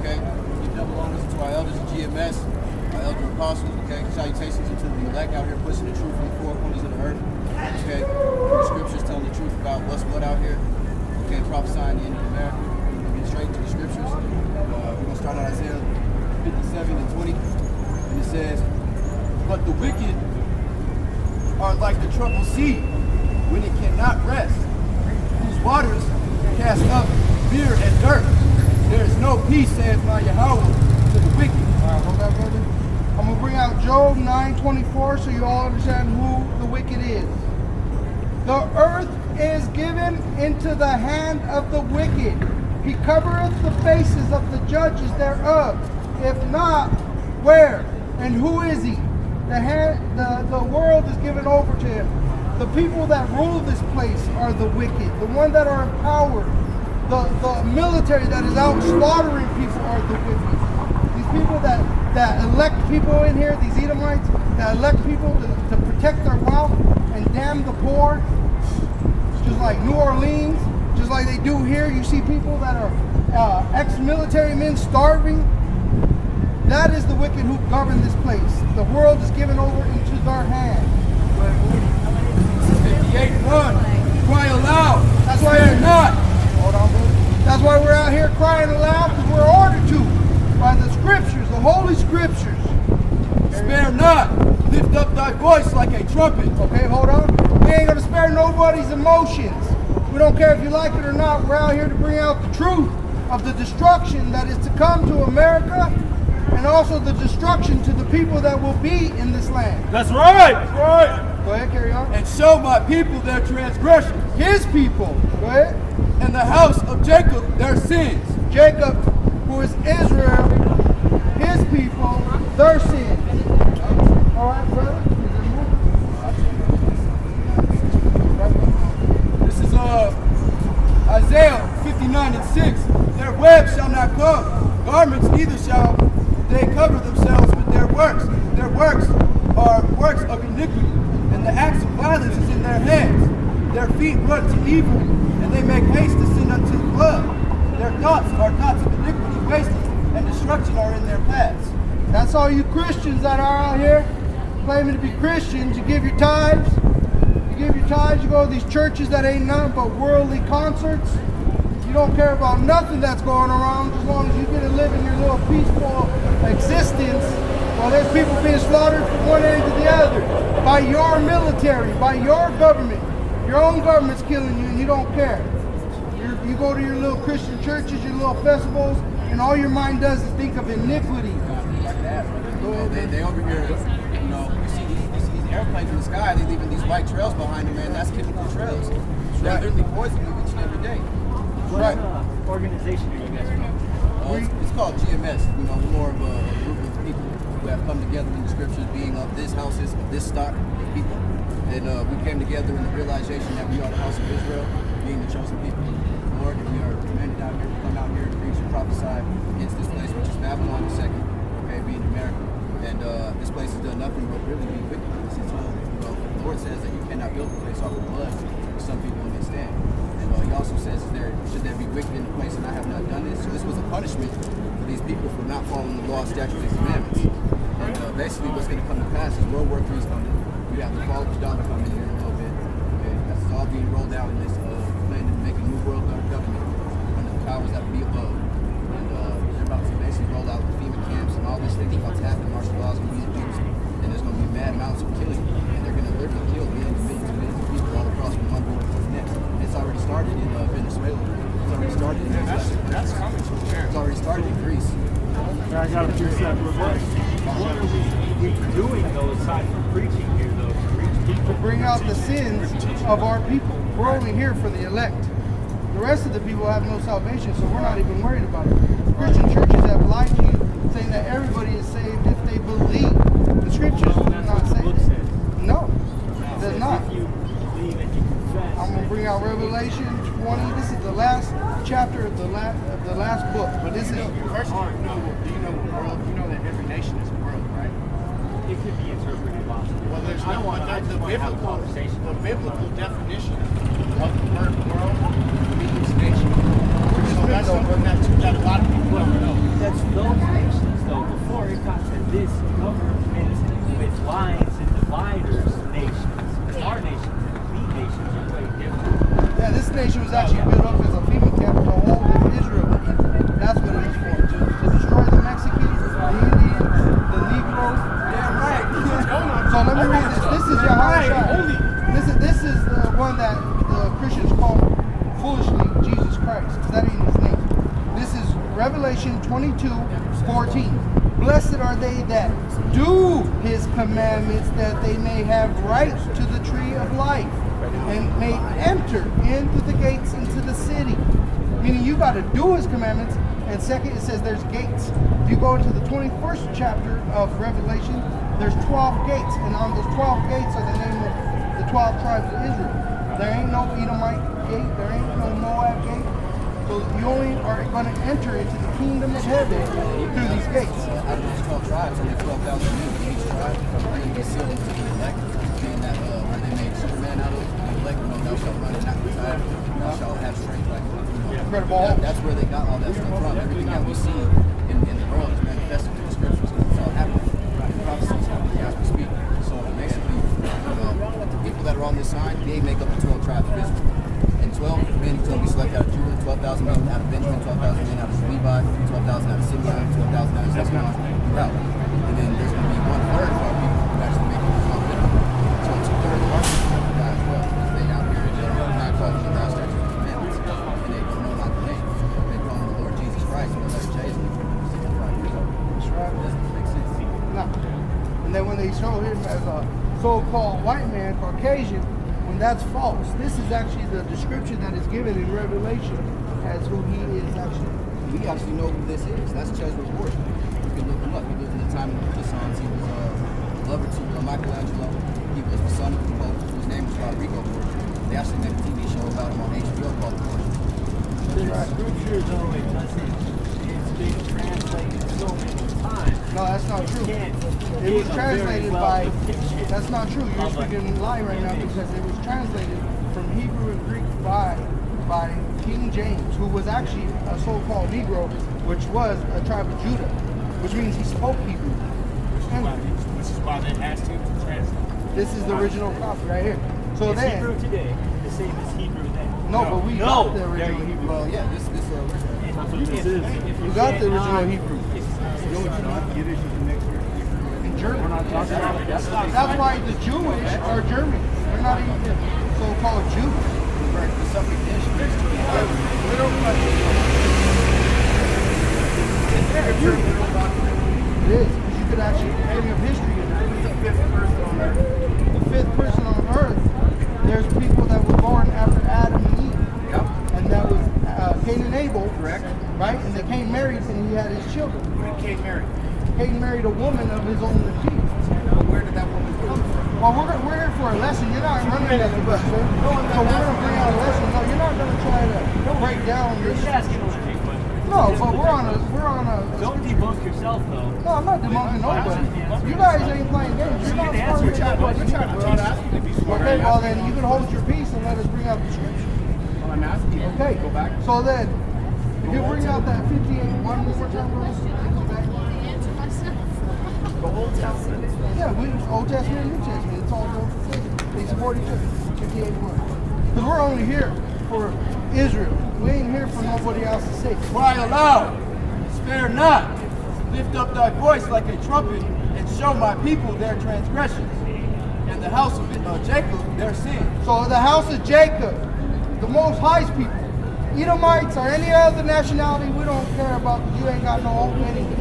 Okay, give double honors to our elders of GMS, our elder apostles. Okay, salutations to the elect out here pushing the truth from the four corners of the earth. Okay, the scriptures telling the truth about what's what out here. Okay, prophesying the end of America. We're gonna get straight into the scriptures. We're gonna start out Isaiah 57 and 20, and it says, "But the wicked are like the troubled sea, when it cannot rest, whose waters cast up fear and dirt. There is no peace, saith my Yahweh, to the wicked." All right, hold that, brother. I'm going to bring out Job 9:24 so you all understand who the wicked is. The earth is given into the hand of the wicked. He covereth the faces of the judges thereof. If not, where? And who is he? The world is given over to him. The people that rule this place are the wicked. The ones that are in power, the military that is out slaughtering people are the wicked. These people that elect people in here, these Edomites, that elect people to protect their wealth and damn the poor, just like New Orleans, just like they do here. You see people that are ex-military men starving. That is the wicked who govern this place. The world is given over into their hand. 58:1. Cry aloud. That's why Spare not. Hold on, brother. That's why we're out here crying aloud, because we're ordered to by the scriptures, the holy scriptures. Spare not. Lift up thy voice like a trumpet. Okay, hold on. We ain't gonna spare nobody's emotions. We don't care if you like it or not. We're out here to bring out the truth of the destruction that is to come to America, and also the destruction to the people that will be in this land. That's right. That's right. Go ahead, carry on. And show my people their transgressions. His people. Go ahead. And the house of Jacob their sins. Jacob, who is Israel, his people, their sins. All right, brother. This is Isaiah 59:6. Their web shall not come. Garments neither shall they cover themselves with their works. Their works are works of iniquity, and the acts of violence is in their hands. Their feet run to evil, and they make haste to sin unto blood. Their thoughts are thoughts of iniquity, wasted, and destruction are in their paths. That's all you Christians that are out here claiming to be Christians. You give your tithes. You go to these churches that ain't nothing but worldly concerts. You don't care about nothing that's going around, as long as you get to live in your little peaceful existence while there's people being slaughtered from one end to the other by your military, by your government. Your own government's killing you and you don't care. You go to your little Christian churches, your little festivals, and all your mind does is think of iniquity. They over here, you see these airplanes in the sky, they leaving these white trails behind them, man. That's chemical trails. They're literally poisoning you each and every day. Right. Organization are you guys from? It's called GMS. We're more of a group of people who have come together in the scriptures, being of this houses, of this stock of people. And we came together in the realization that we are the house of Israel, being the chosen people of the Lord, and we are commanded out here to come out here and preach and prophesy against this place, which is Babylon the second, okay, being America. And this place has done nothing but really be wicked. Since the Lord says that you cannot build a place off of blood, some people understand. And he also says, should there be wicked in the place, and I have not done this? So this was a punishment for these people for not following the law, statutes, and commandments. And basically what's going to come to pass is World War III is coming. We have the fall of the dollar coming here in a little bit. And that's all being rolled out in this plan to make a new world government under the powers that be above. And they're about to basically roll out the FEMA camps and all these things about to happen. Martial law is going to be introduced. And there's going to be mad amounts of killing. And they're going to literally kill millions and millions and millions of people all across from one border to the next. It's already started in Venezuela. It's already started in That's coming from there. It's already started in Greece. I got a few seconds. What are we doing though aside from preaching here though? To bring out the sins of our people. We're only here for the elect. The rest of the people have no salvation, so we're not even worried about it. Christian churches have lied to you, saying that everybody is saved if they believe. The scriptures do not say that. No, it does not. If you believe and you confess. I'm going to bring out Revelation 20. This is the last chapter of the last book. But this is... First, do you know the world? You know that every nation is a world, right? It could be interpreted possibly. Well, there's I no want to the have a conversation. biblical definition of the word world means nation. So that's something nation was actually built up as a FEMA camp to hold Israel. That's what it was for, to destroy the Mexicans, the Indians, the Negroes. Damn right. So let me read this. This is Yahushua. This is the one that the Christians call foolishly Jesus Christ, because that ain't his name. This is Revelation 22:14. Blessed are they that do his commandments, that they may have right to the tree of life and may enter into the gates into the city. Meaning you got to do his commandments. And second, it says there's gates. If you go into the 21st chapter of Revelation, there's 12 gates. And on those 12 gates are the name of the 12 tribes of Israel. There ain't no Edomite gate. There ain't no Moab gate. So you only are going to enter into the kingdom of heaven through these gates. Out of those 12 tribes, only 12,000 men from each tribe are going to be sealed into the elect, meaning that where they made Superman out of, the elect, thou shalt run and not be tired, thou shalt have strength like that's where they got all that stuff from. Everything that we see in the world is manifested in the scriptures because it's all happening. The prophecies happening as we speak. So basically, the people that are on this side, they make up the 12 tribes of Israel. And 12 men going to be selected out of Judah, 12,000 men out of Benjamin, 12,000 men out of Levi, 12,000 out of Simeon, 12,000 out of Zebulun, throughout. And then there's going to be 1/3 of our people who actually make it to Benjamin. So 2/3 of our people are die as well. Because they out here and they're not calling the God's statutes and commandments. And they don't know not the name. They call him the Lord Jesus Christ, and the letter J is in the 65 years old. That's right. Doesn't make sense. No. And then when they show him as a so-called white man, Caucasian, when that's false. This is actually the description that is given in Revelation as who he is actually. We actually know who this is. That's Cesare Borgia. You can look him up. He lived in the time of the Renaissance. He was a lover to Michelangelo. He was the son of the Pope, whose name was Rodrigo Borgia. They actually made a TV show about him on HBO called The Borgia. The scripture though, it doesn't, it's been translated so many times. No, that's not true. It was translated by, that's not true. You're speaking lie right now because it was translated from Hebrew and Greek by King James, who was actually a so-called Negro, which was a tribe of Judah, which means he spoke Hebrew. Which is why they asked him to translate. This is the original copy right here. So It's then, Hebrew today, the same as Hebrew then. no, but we got the original Hebrew. Well, yeah, this We got the original Hebrew. You know what you not Yiddish is the next word? In German. That's why the Jewish are German. They're not even so-called Jews. The subject dish is It is, because you could actually bring up history in that. Who's the fifth person on earth? The fifth person on earth, there's people that were born after Adam and Eve. Yep. And that was Cain and Abel. Correct. Right? And they Cain married and he had his children. Who did Cain marry? Cain married a woman of his own seed. But where did that woman come from? Well, we're here for a lesson. You're not running at the bus, sir. So we're going to bring out a lesson. No, you're not going to try to break down You're this. just asking a legit question. No, but we're on a. Don't debunk yourself though. No, I'm not demanding nobody. You guys ain't playing games. You're not smart with that. We're not asking you to be smart. Okay, well then you can hold your peace and let us bring out the scripture. Well, I'm asking you. Okay. Go back. So then, if you bring out that 58 one more time, bro. The Old Testament. Yeah, we Old Testament and New Testament. It's all both the same. It's 42, 58 one. Because we're only here for Israel. We ain't here for nobody else's sake. Cry aloud, spare not, lift up thy voice like a trumpet, and show my people their transgressions, and the house of Jacob their sin. So the house of Jacob, the Most High's people, Edomites or any other nationality, we don't care about because you ain't got no hope anything.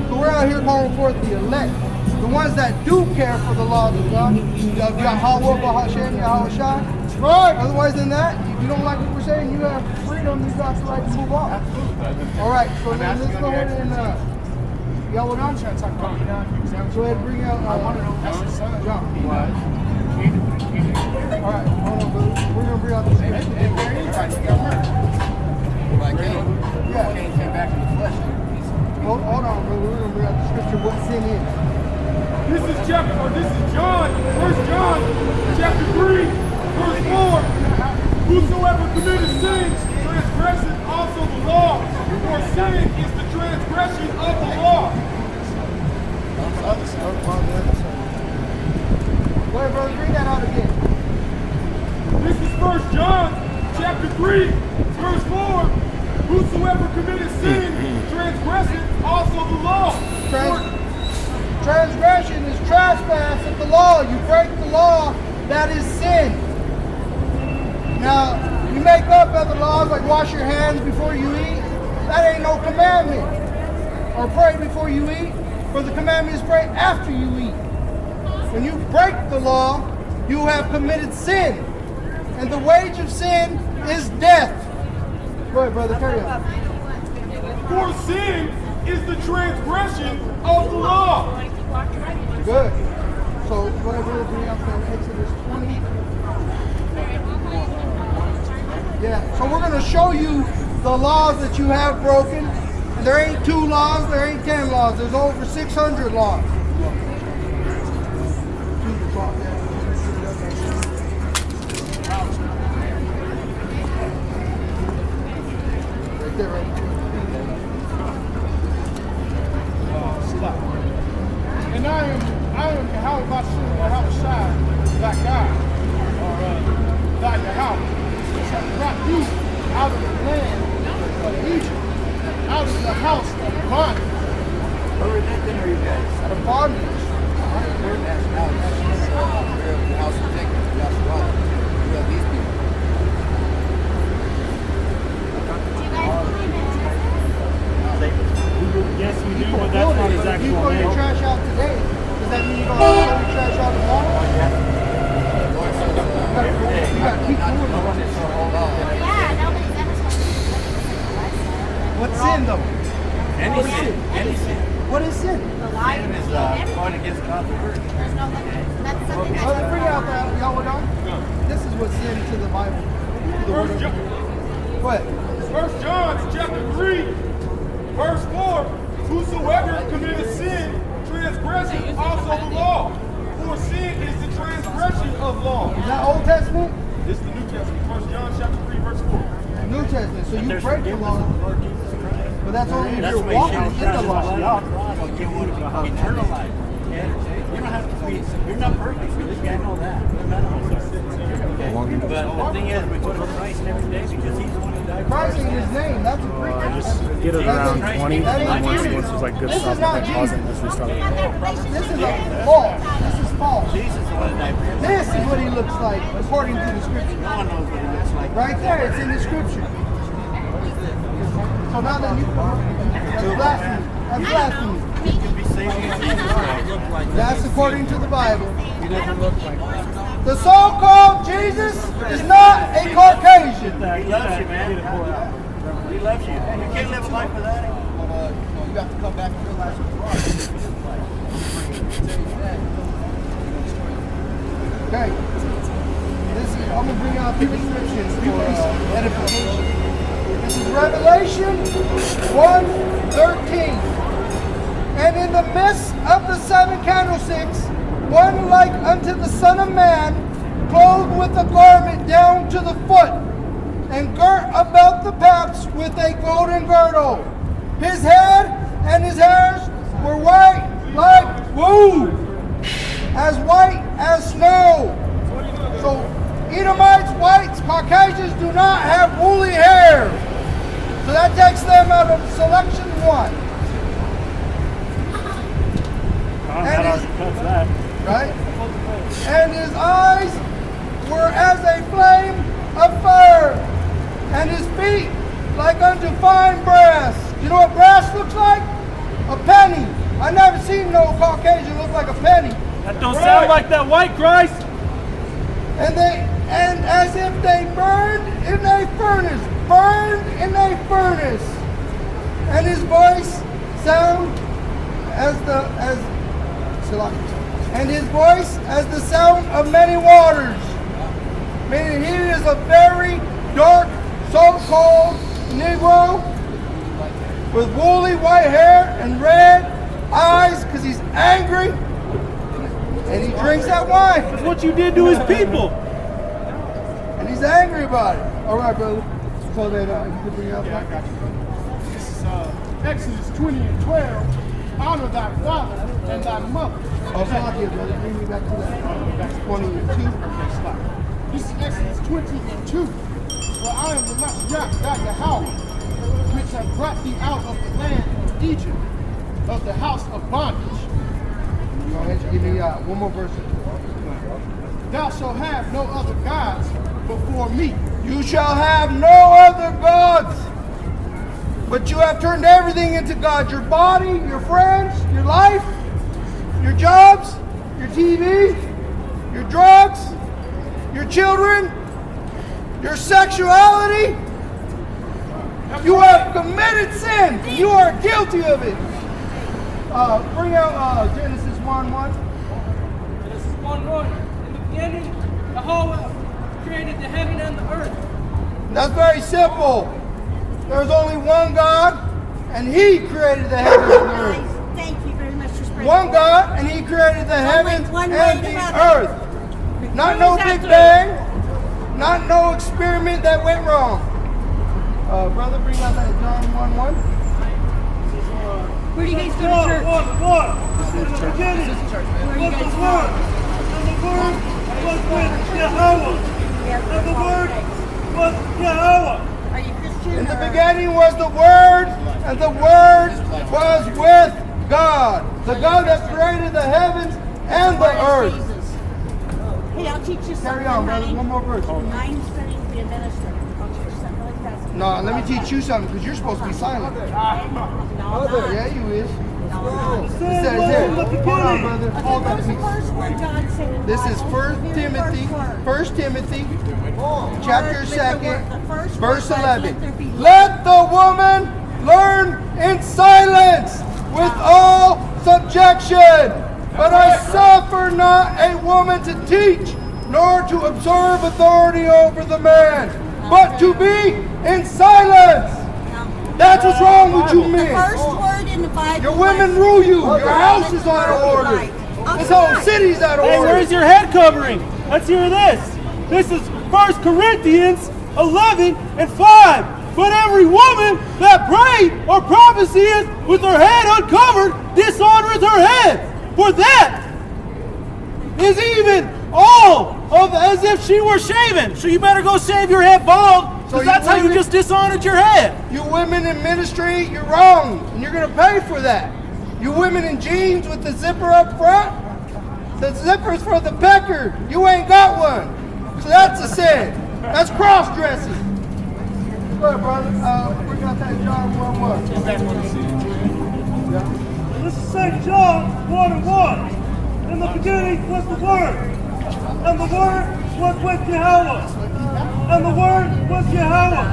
So we're out here calling forth the elect, the ones that do care for the laws of God, of Yahweh, Bahashem, Yahweh Shai. Right. Otherwise than that, if you don't like what we're saying, you have freedom, you got the right to move on. All right, so then let's go ahead and y'all want to talk about go ahead and bring out John. All right, hold on, brother. We're gonna bring out the scripture. Like Cain. Yeah. Cain came back in the flesh. Hold on, brother. We're gonna bring out the scripture. What sin is? This is John, 1 John, chapter 3, verse 4. Whosoever committeth sin transgresseth also the law, for sin is the transgression of the law. Go ahead, brother. Bring that out again. This is 1 John, chapter 3, verse 4, whosoever committed sin transgresseth also the law. Transgression is trespass of the law. You break the law, that is sin. Now, you make up other laws like wash your hands before you eat. That ain't no commandment. Or pray before you eat. For the commandment is pray after you eat. When you break the law, you have committed sin. And the wage of sin is death. Go ahead, brother, carry on. For sin is the transgression of the law. Good. So, go ahead, brother, bring out from Exodus 20. Yeah, so we're going to show you the laws that you have broken. And there ain't 2 laws, there ain't 10 laws. There's over 600 laws. Right there, right there. And I am Yahweh Bashir, Yahweh Shai, thy God, or thy Yahweh, which hath brought you out of the land of Egypt, out of the house of bondage. What religion are you guys? Out of bondage. Your nationality. We're of the house of Jacob, Joshua. We are these people. Yes, we do, but that's not his You actual throw your name. trash out today. Does that mean you're going to throw your trash out tomorrow? Lord says, You got to keep doing it. What's sin, though? Any sin. What is sin? Sin is going against God's word. Let's bring out that Yahweh. This is what's sin to the Bible. The word of- Go ahead. 1 John chapter 3, verse 4, whosoever committeth sin transgresseth also the law. For sin is the transgression of law. Is that Old Testament? This is the New Testament. 1 John chapter 3, verse 4. New Testament. So you There's break the forgiveness law, of the Lord Jesus Christ. but that's only if That's you're why walking you in the law. You want eternal life. Yeah? You don't have to be, you're not perfect. You know that. None of us are. But the thing is, we go to Christ every day because he's the one who died for Christ us. in his name. That's a great. Just get it around 20, That ain't and once Jesus. there's like good This stuff, is not then pause it and Jesus. just restart it. This is false. This is false. Jesus is the one who died for us. This is what he looks like according to the scripture. No one knows what he looks like. Right there, it's in the scripture. So now that you that's blasphemy. That's blasphemy. You can be saved in Jesus Christ. That's according to the Bible. He doesn't look like us. The so-called Jesus is not a Caucasian. He loves you, man. He loves you. You can't live a life without him. But you have to come back and realize who you are. Okay. I'm gonna bring out the descriptions for edification. This is Revelation 1:13. And in the midst of the 7 candlesticks, one like unto the Son of Man, clothed with a garment down to the foot, and girt about the paps with a golden girdle. His head and his hairs were white like wool, as white as snow. So Edomites, whites, Caucasians do not have woolly hair. So that takes them out of selection 1. That already cuts that. Right? And his eyes were as a flame of fire, and his feet like unto fine brass. You know what brass looks like? A penny. I never seen no Caucasian look like a penny. That don't sound like that white Christ. And as if they burned in a furnace, and his voice sound as the sound of many waters. Meaning he is a very dark, so-called Negro with woolly white hair and red eyes because he's angry, and he drinks that wine. That's what you did to his people. And he's angry about it. All right, brother. So that you can bring out Yeah, I got you. This is Exodus 20:12. Honor thy father and thy mother. Oh, Salakia, brother. Bring me back to that. That's 22. Okay, stop. This is Exodus 20:2. For I am the Mashiach, thy Yahweh, which have brought thee out of the land of Egypt, of the house of bondage. Go ahead and give me one more verse. Thou shalt have no other gods before me. You shall have no other gods. But you have turned everything into God. Your body, your friends, your life, your jobs, your TV, your drugs, your children, your sexuality. You have committed sin. You are guilty of it. Bring out Genesis 1:1. Genesis 1:1. In the beginning, Yahweh created the heaven and the earth. That's very simple. There's only one God, and He created the heavens and the earth. Thank you very much for spreading. One God, and He created the heavens one way and to the heaven. earth. Not no Big Bang, not no experiment that went wrong. Brother, bring out that John 1:1. Where do you guys go to church? In the beginning Where do you was guys the go? Word, and the Word was with Yahweh, and the Word was Yahweh. Are you Christian? In the or- beginning was the Word, and the Word was with God. The God that created the heavens and the Where is earth. Jesus? Hey, I'll teach you something. Carry on, brother. honey. One more verse. I'm studying to be a minister. I'll teach you something really fast. No, let me teach you something, because you're supposed to be silent. No, I'm not. Yeah, you is. No, I'm not. It says here. Hold on, brother. Okay, Hold what that was the piece. first word God said in the This is Bible? 1 The very Timothy, first word. 1 Timothy, chapter Let the 2, first verse word was, 11. let there be light. Let the woman learn in silence with all subjection. But I suffer not a woman to teach, nor to observe authority over the man, but to be in silence. That's what's wrong with you The men. first word in the Bible. Your women was, rule you. Your house is let out of there be order. light. This Okay, whole fine. city's out of Hey, order. where's your head covering? Let's hear this. This is 1 Corinthians 11:5. But every woman that prays or prophesies with her head uncovered dishonoreth her head. For that is even all of as if she were shaven. So you better go shave your head bald, So because you that's how you women- just dishonored your head. You women in ministry, you're wrong, and you're going to pay for that. You women in jeans with the zipper up front, the zipper's for the pecker. You ain't got one. So that's a sin. That's cross-dressing. Go ahead, brother. We got that John 1:1. This is St. John 1:1. In the beginning was the Word, and the Word was with Yahweh, and the Word was Yahweh.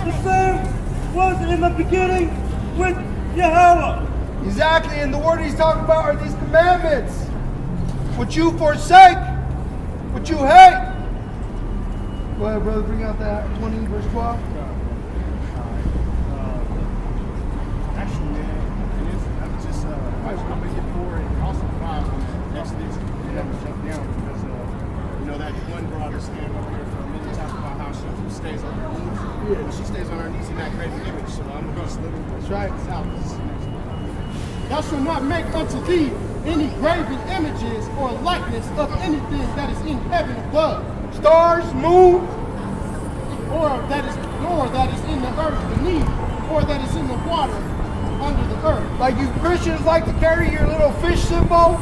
The same was in the beginning with Yahweh. Exactly, and the word he's talking about are these commandments, which you forsake, which you hate. Go ahead, brother, bring out that 20, verse 12. Actually, man, it is. I was just, I'm gonna get 4 and also 5 on next list. You have to jump down because, that one brought her stand up here for a minute talking about how she stays on her knees. Yeah. She stays on her knees in that graven image. So I'm gonna just literally. That's right. Thou shalt not make unto thee any graven images or likeness of anything that is in heaven above, Stars, moon, nor that is in the earth beneath, or that is in the water under the earth. like you Christians like to carry your little fish symbol.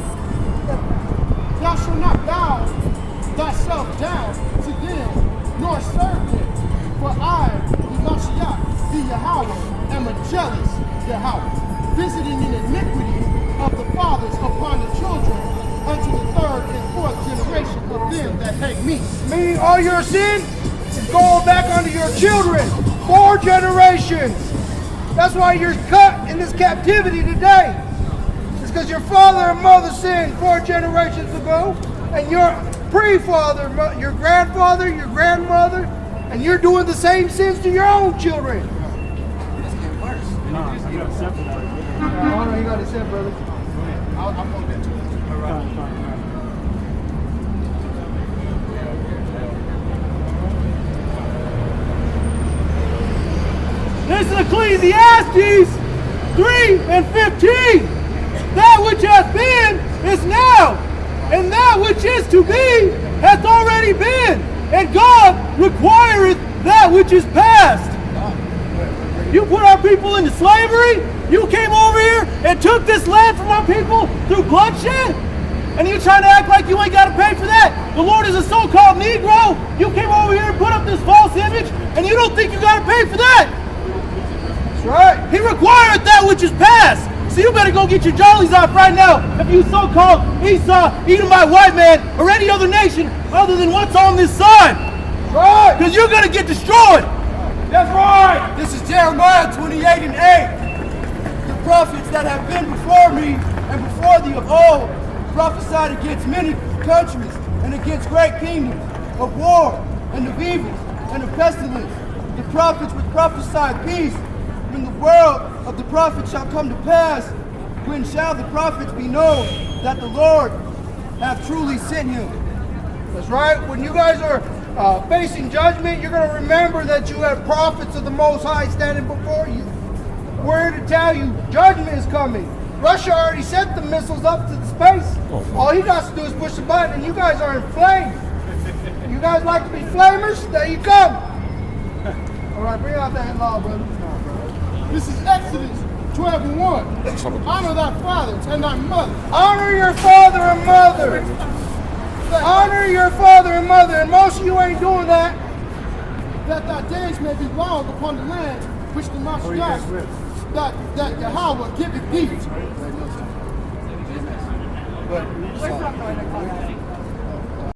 Thou shalt not bow thyself down to them, nor serve them. For I, the Mashiach, the Yahweh, am a jealous Yahweh, visiting in iniquity of the fathers upon the children, unto the 3rd and 4th generation of them that hate me. Meaning all your sin is going back onto your children. 4 generations. That's why you're cut in this captivity today. It's because your father and mother sinned 4 generations ago, and your pre-father, your grandfather, your grandmother, and you're doing the same sins to your own children. It's getting worse. You got accept that. Hold on, you got to say, brother. I'm gonna get to it. This is Ecclesiastes 3:15. That which hath been is now, and that which is to be hath already been, and God requireth that which is past. You put our people into slavery. You came over here and took this land from our people through bloodshed. And you trying to act like you ain't got to pay for that. The Lord is a so-called Negro. You came over here and put up this false image, and you don't think you got to pay for that. That's right. He required that which is past. So you better go get your jollies off right now if you so-called Esau, Edomite white man, or any other nation other than what's on this sign. Right. Because you're going to get destroyed. That's right. This is Jeremiah 28 and 8. The prophets that have been before me and before thee of old prophesied against many countries and against great kingdoms of war and of evils and of pestilence. The prophets which prophesied peace. When the world of the prophets shall come to pass, when shall the prophets be known that the Lord hath truly sent him? That's right. When you guys are facing judgment, you're going to remember that you have prophets of the Most High standing before you. We're here to tell you judgment is coming. Russia already sent the missiles up to the space. All he got to do is push the button, and you guys are in flames. You guys like to be flamers? There you come. All right, bring out that law, brother. This is Exodus 12 and 1. Honor thy father and thy mother. Honor your father and mother. Honor your father and mother. And most of you ain't doing that. That thy days may be long upon the land which the Master that Yahweh giveth thee. But